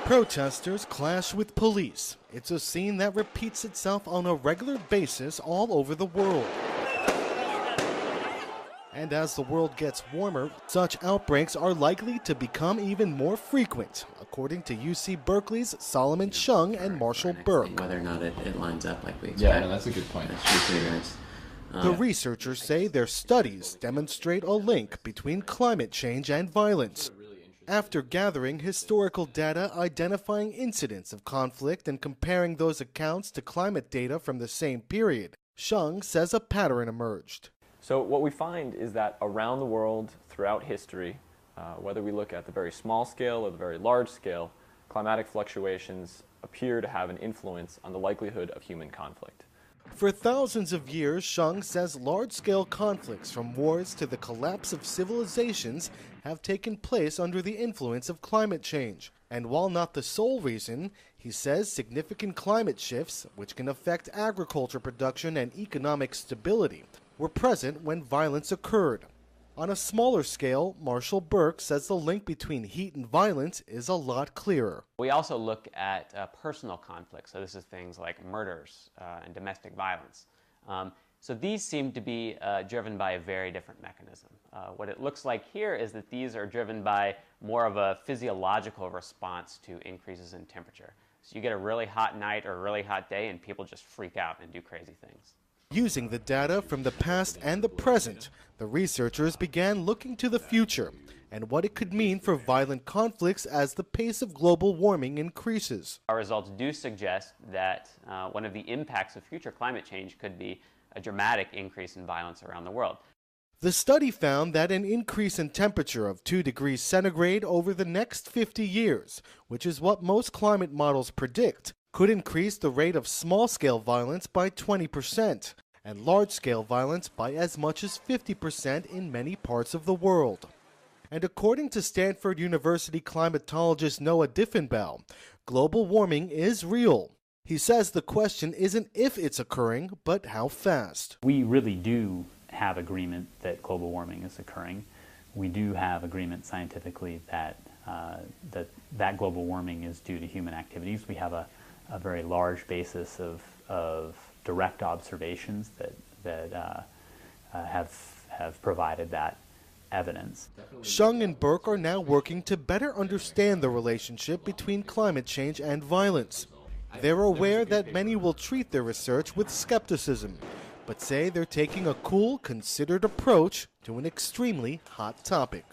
Protesters clash with police. It's a scene that repeats itself on a regular basis all over the world. And as the world gets warmer, such outbreaks are likely to become even more frequent, according to UC Berkeley's Solomon Shung and Marshall Burke. Whether or not it lines up like we expect. Yeah, no, that's a good point. The researchers say their studies demonstrate a link between climate change and violence. After gathering historical data identifying incidents of conflict and comparing those accounts to climate data from the same period, Shung says a pattern emerged. So what we find is that around the world, throughout history, whether we look at the very small scale or the very large scale, climatic fluctuations appear to have an influence on the likelihood of human conflict. For thousands of years, Shung says large-scale conflicts from wars to the collapse of civilizations have taken place under the influence of climate change. And while not the sole reason, he says significant climate shifts, which can affect agriculture production and economic stability, were present when violence occurred. On a smaller scale, Marshall Burke says the link between heat and violence is a lot clearer. We also look at personal conflicts, so this is things like murders and domestic violence. So these seem to be driven by a very different mechanism. What it looks like here is that these are driven by more of a physiological response to increases in temperature. So you get a really hot night or a really hot day and people just freak out and do crazy things. Using the data from the past and the present, the researchers began looking to the future and what it could mean for violent conflicts as the pace of global warming increases. Our results do suggest that one of the impacts of future climate change could be a dramatic increase in violence around the world. The study found that an increase in temperature of 2 degrees centigrade over the next 50 years, which is what most climate models predict, could increase the rate of small-scale violence by 20% and large-scale violence by as much as 50% in many parts of the world. And according to Stanford University climatologist Noah Diffenbaugh, global warming is real. He says the question isn't if it's occurring, but how fast. We really do have agreement that global warming is occurring. We do have agreement scientifically that that global warming is due to human activities. We have a very large basis of direct observations that have provided that evidence. Shung and Burke are now working to better understand the relationship between climate change and violence. They're aware that many will treat their research with skepticism, but say they're taking a cool, considered approach to an extremely hot topic.